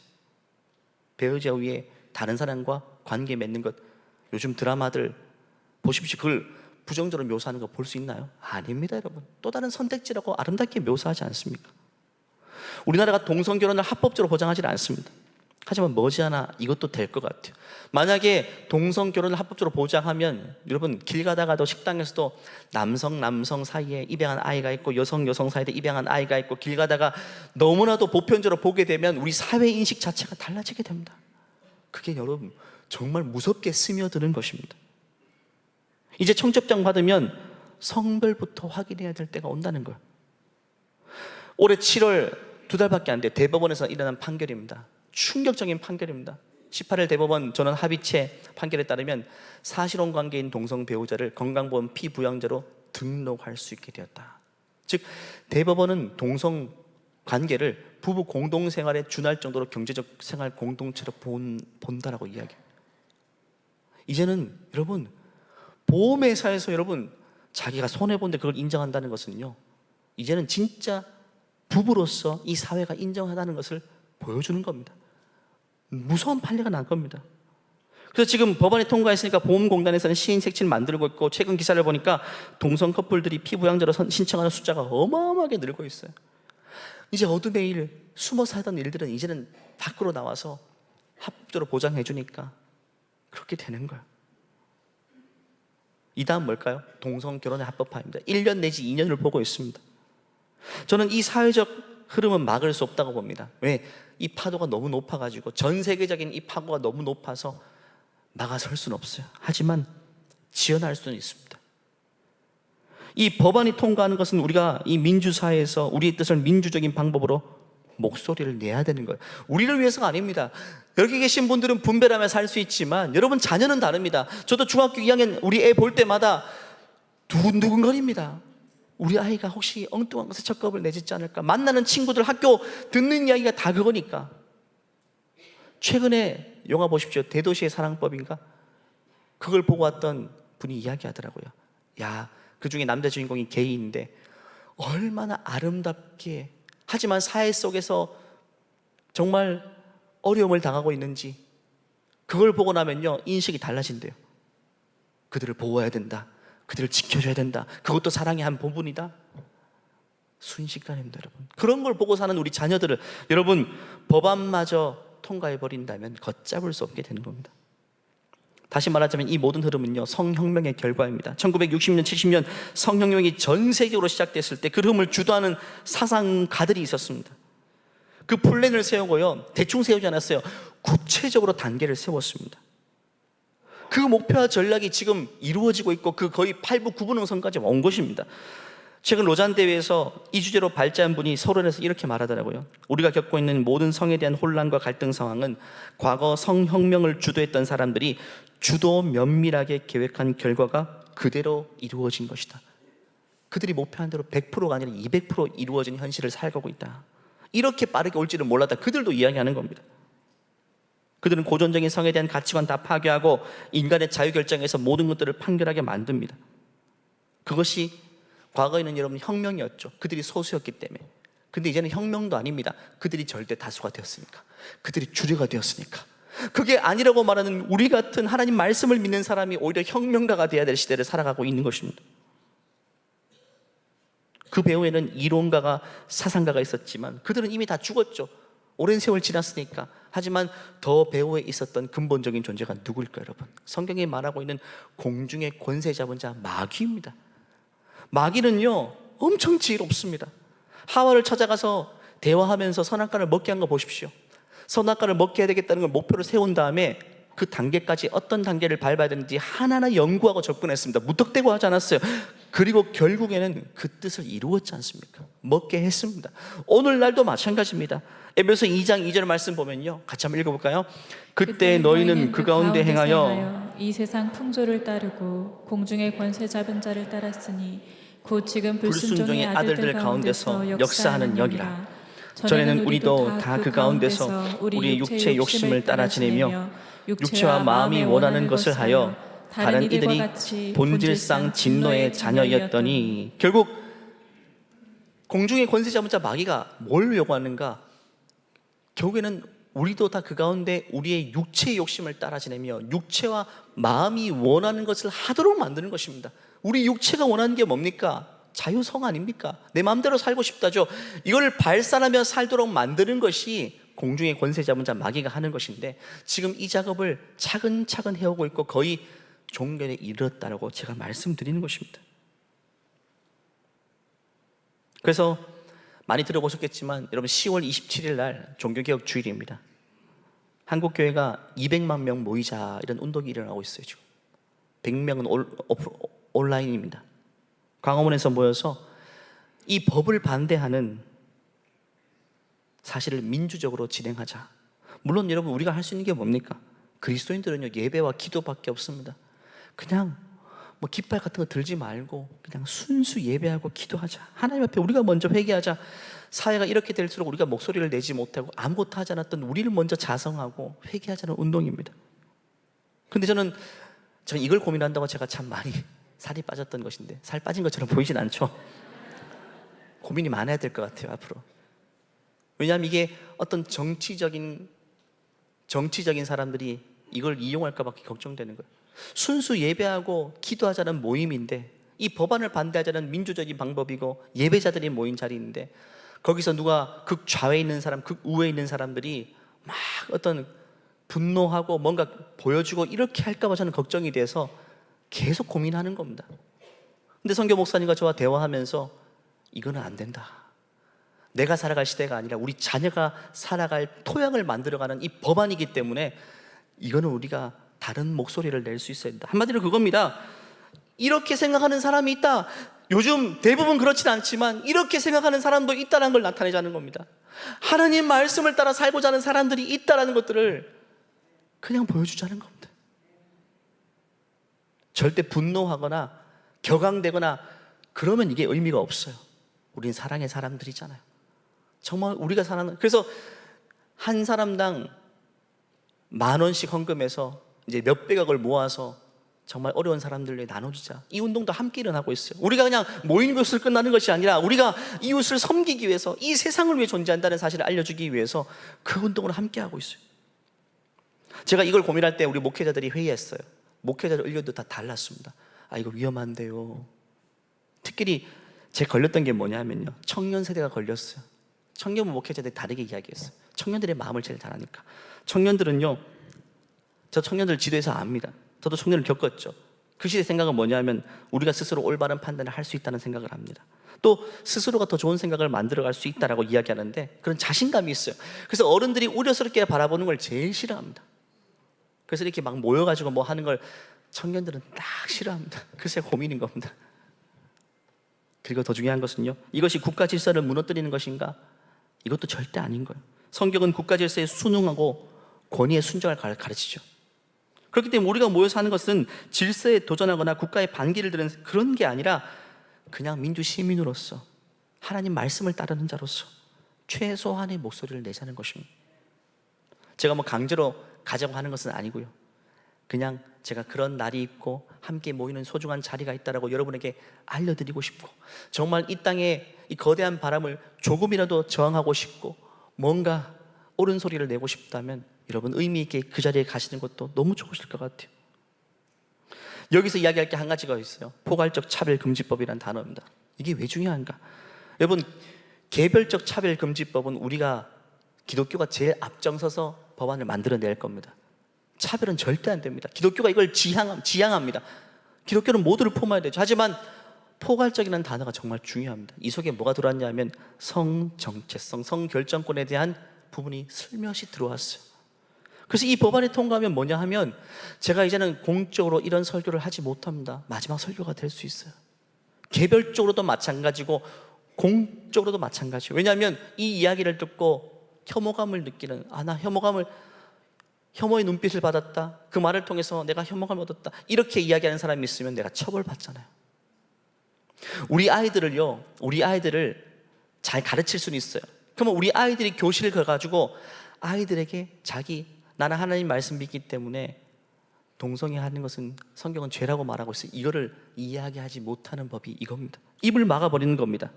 배우자 위에 다른 사람과 관계 맺는 것, 요즘 드라마들 보십시오. 그걸 부정적으로 묘사하는 거 볼 수 있나요? 아닙니다, 여러분. 또 다른 선택지라고 아름답게 묘사하지 않습니까? 우리나라가 동성결혼을 합법적으로 보장하지 않습니다. 하지만 머지않아 이것도 될 것 같아요. 만약에 동성결혼을 합법적으로 보장하면 여러분 길 가다가도 식당에서도 남성 사이에 입양한 아이가 있고 여성 사이에 입양한 아이가 있고 길 가다가 너무나도 보편적으로 보게 되면 우리 사회 인식 자체가 달라지게 됩니다. 그게 여러분 정말 무섭게 스며드는 것입니다. 이제 청첩장 받으면 성별부터 확인해야 될 때가 온다는 거예요. 올해 7월 2달밖에 안 돼요. 대법원에서 일어난 판결입니다. 충격적인 판결입니다. 18일 대법원 전원 합의체 판결에 따르면 사실혼 관계인 동성 배우자를 건강보험 피부양자로 등록할 수 있게 되었다. 즉 대법원은 동성 관계를 부부 공동생활에 준할 정도로 경제적 생활 공동체로 본다라고 이야기해요. 이제는 여러분 보험회사에서 여러분 자기가 손해본데 그걸 인정한다는 것은요, 이제는 진짜 부부로서 이 사회가 인정하다는 것을 보여주는 겁니다. 무서운 판례가 날 겁니다. 그래서 지금 법안이 통과했으니까 보험공단에서는 시인색칠 만들고 있고, 최근 기사를 보니까 동성 커플들이 피부양자로 신청하는 숫자가 어마어마하게 늘고 있어요. 이제 어둠의 일, 숨어 살던 일들은 이제는 밖으로 나와서 합법적으로 보장해 주니까 그렇게 되는 거예요. 이 다음 뭘까요? 동성 결혼의 합법화입니다. 1년 내지 2년을 보고 있습니다. 저는 이 사회적 흐름은 막을 수 없다고 봅니다. 왜? 이 파도가 너무 높아가지고, 전 세계적인 이 파도가 너무 높아서 막아설 수는 없어요. 하지만 지연할 수는 있습니다. 이 법안이 통과하는 것은 우리가 이 민주사회에서 우리의 뜻을 민주적인 방법으로 목소리를 내야 되는 거예요. 우리를 위해서가 아닙니다. 여기 계신 분들은 분별하며 살 수 있지만 여러분 자녀는 다릅니다. 저도 중학교 2학년 우리 애 볼 때마다 두근두근거립니다. 우리 아이가 혹시 엉뚱한 것에 적합을 내짓지 않을까? 만나는 친구들, 학교 듣는 이야기가 다 그거니까. 최근에 영화 보십시오. 대도시의 사랑법인가? 그걸 보고 왔던 분이 이야기하더라고요. 야, 그 중에 남자 주인공이 게이인데 얼마나 아름답게, 하지만 사회 속에서 정말 어려움을 당하고 있는지, 그걸 보고 나면요 인식이 달라진대요. 그들을 보호해야 된다, 그들을 지켜줘야 된다, 그것도 사랑의 한 부분이다. 순식간입니다 여러분. 그런 걸 보고 사는 우리 자녀들을, 여러분 법안마저 통과해버린다면 걷잡을 수 없게 되는 겁니다. 다시 말하자면 이 모든 흐름은요 성혁명의 결과입니다. 1960년 70년 성혁명이 전 세계적으로 시작됐을 때 그 흐름을 주도하는 사상가들이 있었습니다. 그 플랜을 세우고요, 대충 세우지 않았어요. 구체적으로 단계를 세웠습니다. 그 목표와 전략이 지금 이루어지고 있고 그 거의 8부 9분응선까지 온 것입니다. 최근 로잔 대회에서 이 주제로 발제한 분이 서론에서 이렇게 말하더라고요. 우리가 겪고 있는 모든 성에 대한 혼란과 갈등 상황은 과거 성혁명을 주도했던 사람들이 주도 면밀하게 계획한 결과가 그대로 이루어진 것이다. 그들이 목표한 대로 100%가 아니라 200% 이루어진 현실을 살아가고 있다. 이렇게 빠르게 올지를 몰랐다. 그들도 이야기하는 겁니다. 그들은 고전적인 성에 대한 가치관 다 파괴하고 인간의 자유결정에서 모든 것들을 판결하게 만듭니다. 그것이 과거에는 여러분 혁명이었죠. 그들이 소수였기 때문에. 근데 이제는 혁명도 아닙니다. 그들이 절대 다수가 되었으니까, 그들이 주류가 되었으니까. 그게 아니라고 말하는 우리 같은 하나님 말씀을 믿는 사람이 오히려 혁명가가 되어야 될 시대를 살아가고 있는 것입니다. 그 배후에는 이론가가, 사상가가 있었지만 그들은 이미 다 죽었죠. 오랜 세월 지났으니까. 하지만 더 배후에 있었던 근본적인 존재가 누구일까요 여러분? 성경이 말하고 있는 공중의 권세 잡은 자 마귀입니다. 마귀는요 엄청 지혜롭습니다. 하와를 찾아가서 대화하면서 선악과를 먹게 한 거 보십시오. 선악과를 먹게 해야 되겠다는 걸 목표로 세운 다음에 그 단계까지 어떤 단계를 밟아야 되는지 하나하나 연구하고 접근했습니다. 무턱대고 하지 않았어요. 그리고 결국에는 그 뜻을 이루었지 않습니까? 먹게 했습니다. 오늘날도 마찬가지입니다. 에베소 2장 2절 말씀 보면요, 같이 한번 읽어볼까요? 그때 너희는 그 가운데 행하여 이 세상 풍조를 따르고 공중의 권세 잡은 자를 따랐으니 곧 지금 불순종의 아들들 가운데서 역사하는 영이라. 전에는 우리도 다 그 가운데서 우리의 육체의 욕심을 따라 지내며 육체와 마음이 원하는 것을 하여 다른 이들이 본질상 진노의 자녀였더니. 결국 공중의 권세 잡은 자 마귀가 뭘 요구하는가? 결국에는 우리도 다 그 가운데 우리의 육체의 욕심을 따라 지내며 육체와 마음이 원하는 것을 하도록 만드는 것입니다. 우리 육체가 원하는 게 뭡니까? 자유성 아닙니까? 내 마음대로 살고 싶다죠. 이걸 발산하며 살도록 만드는 것이 공중의 권세 잡은 자 마귀가 하는 것인데, 지금 이 작업을 차근차근 해오고 있고 거의 종결에 이르렀다고 제가 말씀드리는 것입니다. 그래서 많이 들어보셨겠지만 여러분 10월 27일 날 종교개혁 주일입니다. 한국교회가 200만 명 모이자 이런 운동이 일어나고 있어요. 지금 100명은 온라인입니다. 광화문에서 모여서 이 법을 반대하는 사실을 민주적으로 진행하자. 물론 여러분 우리가 할 수 있는 게 뭡니까? 그리스도인들은요 예배와 기도밖에 없습니다. 그냥 뭐 깃발 같은 거 들지 말고 그냥 순수 예배하고 기도하자. 하나님 앞에 우리가 먼저 회개하자. 사회가 이렇게 될수록 우리가 목소리를 내지 못하고 아무것도 하지 않았던 우리를 먼저 자성하고 회개하자는 운동입니다. 근데 저는 이걸 고민한다고 제가 참 많이 살이 빠졌던 것인데, 살 빠진 것처럼 보이진 않죠. 고민이 많아야 될 것 같아요 앞으로. 왜냐하면 이게 어떤 정치적인 사람들이 이걸 이용할까 봐 걱정되는 거예요. 순수 예배하고 기도하자는 모임인데, 이 법안을 반대하자는 민주적인 방법이고 예배자들이 모인 자리인데, 거기서 누가 극좌에 있는 사람, 극우에 있는 사람들이 막 어떤 분노하고 뭔가 보여주고 이렇게 할까 봐 저는 걱정이 돼서 계속 고민하는 겁니다. 근데 선교 목사님과 저와 대화하면서 이거는 안 된다. 내가 살아갈 시대가 아니라 우리 자녀가 살아갈 토양을 만들어가는 이 법안이기 때문에 이거는 우리가 다른 목소리를 낼 수 있어야 된다. 한마디로 그겁니다. 이렇게 생각하는 사람이 있다. 요즘 대부분 그렇진 않지만 이렇게 생각하는 사람도 있다는 걸 나타내자는 겁니다. 하나님 말씀을 따라 살고자 하는 사람들이 있다는 것들을 그냥 보여주자는 겁니다. 절대 분노하거나 격앙되거나 그러면 이게 의미가 없어요. 우린 사랑의 사람들이잖아요. 정말 우리가 사랑하는, 그래서 한 사람당 10,000원씩 헌금해서 이제 몇백억을 모아서 정말 어려운 사람들에게 나눠주자. 이 운동도 함께 일어나고 있어요. 우리가 그냥 모인 것을 끝나는 것이 아니라 우리가 이웃을 섬기기 위해서, 이 세상을 위해 존재한다는 사실을 알려주기 위해서 그 운동을 함께 하고 있어요. 제가 이걸 고민할 때 우리 목회자들이 회의했어요. 목회자들 의견도 다 달랐습니다. 아, 이거 위험한데요. 특히 제 걸렸던 게 뭐냐면요, 청년 세대가 걸렸어요. 청년 목회자들이 다르게 이야기했어요. 청년들의 마음을 제일 잘 아니까. 청년들은요, 저 청년들 지도에서 압니다. 저도 청년을 겪었죠. 그 시대 생각은 뭐냐면 우리가 스스로 올바른 판단을 할 수 있다는 생각을 합니다. 또 스스로가 더 좋은 생각을 만들어갈 수 있다라고 이야기하는데 그런 자신감이 있어요. 그래서 어른들이 우려스럽게 바라보는 걸 제일 싫어합니다. 그래서 이렇게 막 모여가지고 뭐 하는 걸 청년들은 딱 싫어합니다. 그래서 고민인 겁니다. 그리고 더 중요한 것은요, 이것이 국가 질서를 무너뜨리는 것인가? 이것도 절대 아닌 거예요. 성경은 국가 질서에 순응하고 권위에 순종을 가르치죠. 그렇기 때문에 우리가 모여서 하는 것은 질서에 도전하거나 국가의 반기를 드는 그런 게 아니라 그냥 민주 시민으로서 하나님 말씀을 따르는 자로서 최소한의 목소리를 내자는 것입니다. 제가 뭐 강제로 가자고 하는 것은 아니고요, 그냥 제가 그런 날이 있고 함께 모이는 소중한 자리가 있다라고 여러분에게 알려드리고 싶고, 정말 이 땅에 이 거대한 바람을 조금이라도 저항하고 싶고 뭔가 옳은 소리를 내고 싶다면 여러분 의미 있게 그 자리에 가시는 것도 너무 좋으실 것 같아요. 여기서 이야기할 게 한 가지가 있어요. 포괄적 차별금지법이라는 단어입니다. 이게 왜 중요한가? 여러분, 개별적 차별금지법은 우리가 기독교가 제일 앞장서서 법안을 만들어낼 겁니다. 차별은 절대 안 됩니다. 기독교가 이걸 지향합니다. 기독교는 모두를 품어야 되죠. 하지만 포괄적이라는 단어가 정말 중요합니다. 이 속에 뭐가 들어왔냐면 성정체성, 성결정권에 대한 부분이 슬며시 들어왔어요. 그래서 이 법안이 통과하면 뭐냐 하면 제가 이제는 공적으로 이런 설교를 하지 못합니다. 마지막 설교가 될 수 있어요. 개별적으로도 마찬가지고 공적으로도 마찬가지예요. 왜냐하면 이 이야기를 듣고 혐오감을 느끼는, 나 혐오의 눈빛을 받았다, 그 말을 통해서 내가 혐오감을 얻었다, 이렇게 이야기하는 사람이 있으면 내가 처벌받잖아요. 우리 아이들을 잘 가르칠 수는 있어요. 그러면 우리 아이들이 교실을 가가지고 아이들에게 나는 하나님 말씀 믿기 때문에 동성애하는 것은 성경은 죄라고 말하고 있어요, 이거를 이야기하지 못하는 법이 이겁니다. 입을 막아버리는 겁니다.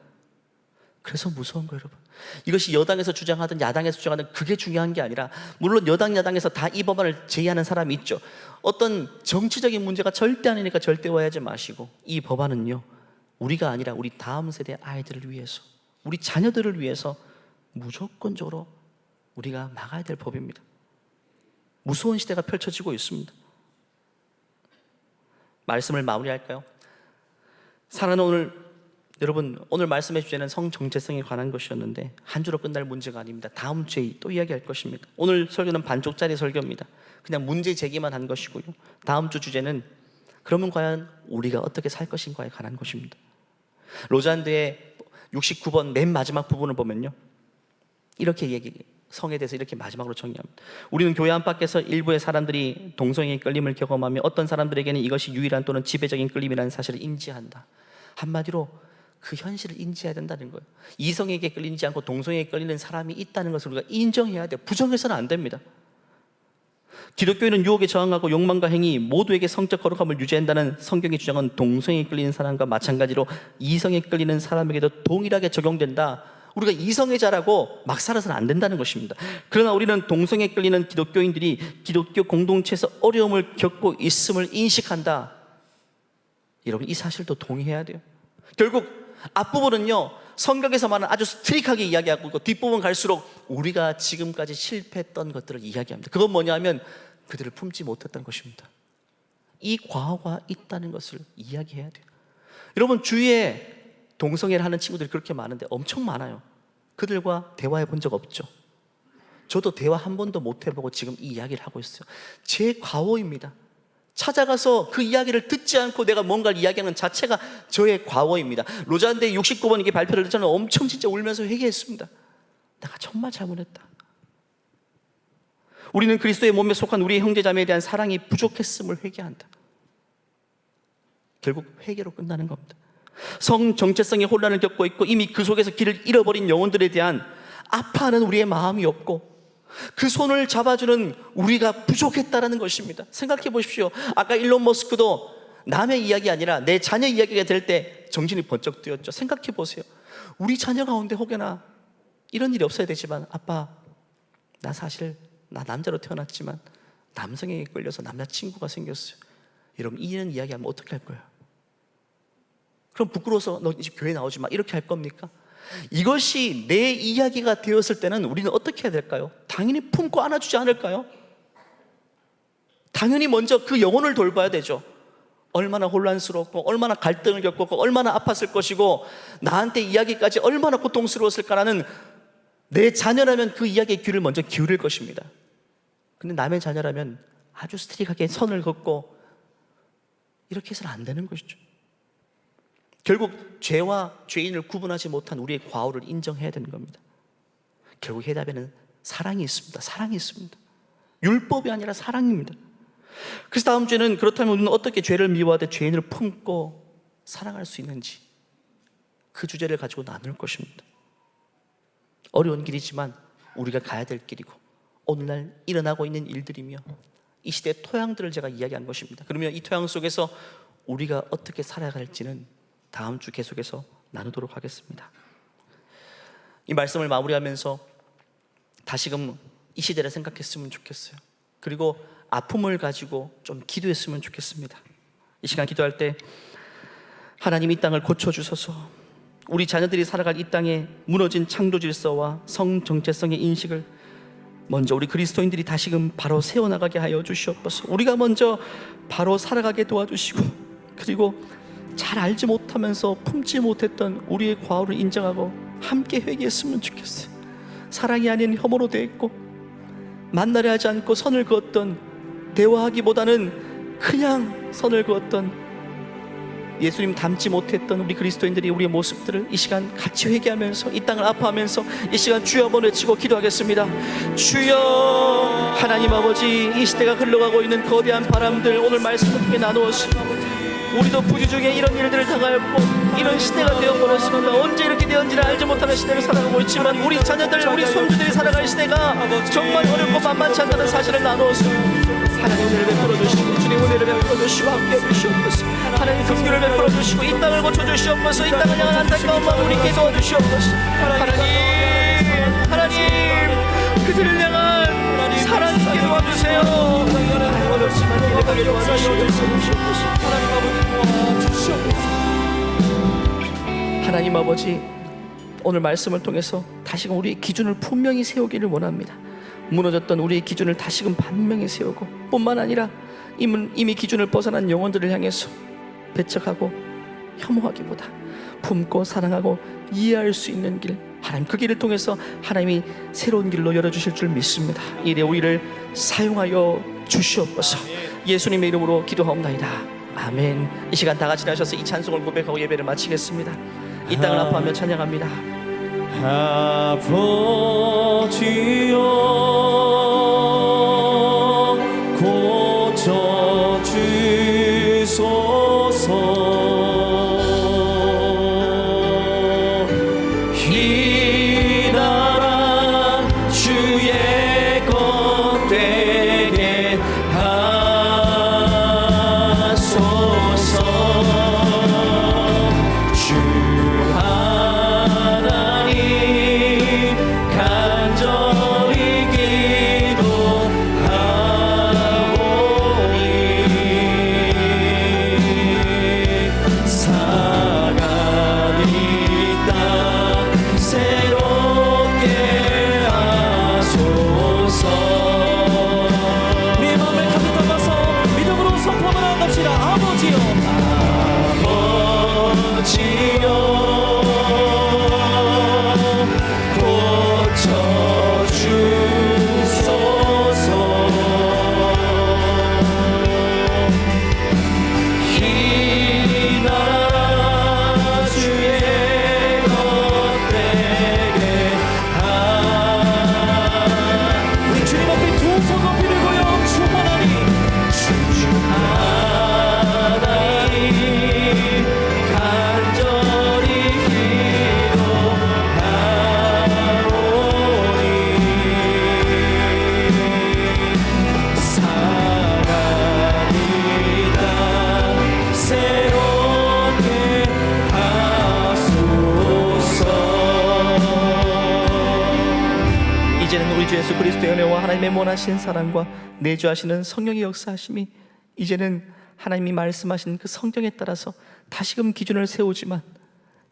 그래서 무서운 거예요, 여러분. 이것이 여당에서 주장하든 야당에서 주장하든 그게 중요한 게 아니라, 물론 여당 야당에서 다 이 법안을 제의하는 사람이 있죠. 어떤 정치적인 문제가 절대 아니니까 절대 오해하지 마시고, 이 법안은요, 우리가 아니라 우리 다음 세대 아이들을 위해서, 우리 자녀들을 위해서 무조건적으로 우리가 막아야 될 법입니다. 무서운 시대가 펼쳐지고 있습니다. 말씀을 마무리할까요? 사랑하는 여러분, 오늘 말씀의 주제는 성정체성에 관한 것이었는데 한 주로 끝날 문제가 아닙니다. 다음 주에 또 이야기할 것입니다. 오늘 설교는 반쪽짜리 설교입니다. 그냥 문제 제기만 한 것이고요. 다음 주 주제는 그러면 과연 우리가 어떻게 살 것인가에 관한 것입니다. 로잔드의 69번 맨 마지막 부분을 보면요, 이렇게 성에 대해서 이렇게 마지막으로 정의합니다. 우리는 교회 안팎에서 일부의 사람들이 동성애의 끌림을 경험하며 어떤 사람들에게는 이것이 유일한 또는 지배적인 끌림이라는 사실을 인지한다. 한마디로 그 현실을 인지해야 된다는 거예요. 이성에게 끌리지 않고 동성애에 끌리는 사람이 있다는 것을 우리가 인정해야 돼요. 부정해서는 안 됩니다. 기독교인은 유혹에 저항하고 욕망과 행위 모두에게 성적 거룩함을 유지한다는 성경의 주장은 동성애에 끌리는 사람과 마찬가지로 이성에 끌리는 사람에게도 동일하게 적용된다. 우리가 이성애자라고 막 살아서는 안 된다는 것입니다. 그러나 우리는 동성애에 끌리는 기독교인들이 기독교 공동체에서 어려움을 겪고 있음을 인식한다. 여러분, 이 사실도 동의해야 돼요. 결국 앞부분은요, 성경에서 말하는 아주 스트릭하게 이야기하고 있고, 뒷부분 갈수록 우리가 지금까지 실패했던 것들을 이야기합니다. 그건 뭐냐 하면 그들을 품지 못했던 것입니다. 이 과거가 있다는 것을 이야기해야 돼요. 여러분, 주위에 동성애를 하는 친구들이 그렇게 많은데 엄청 많아요. 그들과 대화해 본 적 없죠? 저도 대화 한 번도 못 해보고 지금 이 이야기를 하고 있어요. 제 과오입니다. 찾아가서 그 이야기를 듣지 않고 내가 뭔가를 이야기하는 자체가 저의 과오입니다. 로잔드의 69번 이게 발표를 했잖아요. 엄청 진짜 울면서 회개했습니다. 내가 정말 잘못했다. 우리는 그리스도의 몸에 속한 우리의 형제자매에 대한 사랑이 부족했음을 회개한다. 결국 회개로 끝나는 겁니다. 성 정체성의 혼란을 겪고 있고 이미 그 속에서 길을 잃어버린 영혼들에 대한 아파하는 우리의 마음이 없고 그 손을 잡아주는 우리가 부족했다라는 것입니다. 생각해 보십시오. 아까 일론 머스크도 남의 이야기 아니라 내 자녀 이야기가 될 때 정신이 번쩍 뜨였죠. 생각해 보세요. 우리 자녀 가운데 혹여나 이런 일이 없어야 되지만, 아빠, 나 사실 나 남자로 태어났지만 남성에게 끌려서 남자친구가 생겼어요. 여러분, 이런 이야기하면 어떻게 할 거예요? 그럼 부끄러워서 너 이제 교회 나오지 마, 이렇게 할 겁니까? 이것이 내 이야기가 되었을 때는 우리는 어떻게 해야 될까요? 당연히 품고 안아주지 않을까요? 당연히 먼저 그 영혼을 돌봐야 되죠. 얼마나 혼란스럽고 얼마나 갈등을 겪었고 얼마나 아팠을 것이고 나한테 이야기까지 얼마나 고통스러웠을까라는, 내 자녀라면 그 이야기에 귀를 먼저 기울일 것입니다. 근데 남의 자녀라면 아주 스트릭하게 선을 긋고 이렇게 해서는 안 되는 것이죠. 결국 죄와 죄인을 구분하지 못한 우리의 과오를 인정해야 되는 겁니다. 결국 해답에는 사랑이 있습니다. 사랑이 있습니다. 율법이 아니라 사랑입니다. 그래서 다음 주에는 그렇다면 우리는 어떻게 죄를 미워하되 죄인을 품고 사랑할 수 있는지, 그 주제를 가지고 나눌 것입니다. 어려운 길이지만 우리가 가야 될 길이고 오늘날 일어나고 있는 일들이며 이 시대의 토양들을 제가 이야기한 것입니다. 그러면 이 토양 속에서 우리가 어떻게 살아갈지는 다음 주 계속해서 나누도록 하겠습니다. 이 말씀을 마무리하면서 다시금 이 시대를 생각했으면 좋겠어요. 그리고 아픔을 가지고 좀 기도했으면 좋겠습니다. 이 시간 기도할 때 하나님, 이 땅을 고쳐주소서. 우리 자녀들이 살아갈 이 땅에 무너진 창조 질서와 성 정체성의 인식을 먼저 우리 그리스도인들이 다시금 바로 세워나가게 하여 주시옵소서. 우리가 먼저 바로 살아가게 도와주시고, 그리고 잘 알지 못하면서 품지 못했던 우리의 과오를 인정하고 함께 회개했으면 좋겠어요. 사랑이 아닌 혐오로 대했고 만나려 하지 않고 선을 그었던, 대화하기보다는 그냥 선을 그었던, 예수님 닮지 못했던 우리 그리스도인들이 우리의 모습들을 이 시간 같이 회개하면서 이 땅을 아파하면서 이 시간 주여 한번 외치고 기도하겠습니다. 주여, 하나님 아버지, 이 시대가 흘러가고 있는 거대한 바람들 오늘 말씀을 통해 나누었습니다. 우리도 부주 중에 이런 일들을 당하였고 이런 시대가 되어버렸습니다. 언제 이렇게 되었는지를 알지 못하는 시대를 살아가고 있지만 우리 자녀들, 우리 손주들이 살아갈 시대가 정말 어렵고 만만치 않다는 사실을 나누었습니다. 하나님 은혜를 베풀어 주시고 주님 은혜를 베풀어 주시고 함께 해주시옵소서. 하나님 긍휼을 베풀어 주시고 이 땅을 고쳐 주시옵소서. 이 땅을 향한 안타까운 마음 우리께 도와주시옵소서. 하나님 그들을 향한 사랑 있게 도와주세요. 어렵지만 기대하게 도와주시옵소서. 하나님 아버지, 오늘 말씀을 통해서 다시금 우리의 기준을 분명히 세우기를 원합니다. 무너졌던 우리의 기준을 다시금 반명히 세우고, 뿐만 아니라 이미 기준을 벗어난 영혼들을 향해서 배척하고 혐오하기보다 품고 사랑하고 이해할 수 있는 길, 하나님 그 길을 통해서 하나님이 새로운 길로 열어주실 줄 믿습니다. 이래 우리를 사용하여 주시옵소서. 예수님의 이름으로 기도하옵나이다. 아멘. 이 시간 다 같이 나셔서 이 찬송을 고백하고 예배를 마치겠습니다. 이 땅을 아파하며 찬양합니다. 아버지여 고쳐주소서. 이 나라 주의 것 되게 하소서. 주 하나님 간절히 주 예수 그리스도의 은혜와 하나님의 원하신 사랑과 내주하시는 성령의 역사하심이 이제는 하나님이 말씀하신 그 성경에 따라서 다시금 기준을 세우지만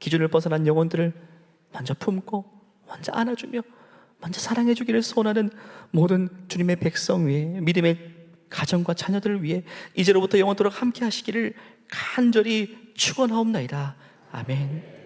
기준을 벗어난 영혼들을 먼저 품고 먼저 안아주며 먼저 사랑해주기를 소원하는 모든 주님의 백성 위에, 믿음의 가정과 자녀들을 위해 이제로부터 영원토록 함께 하시기를 간절히 축원하옵나이다. 아멘.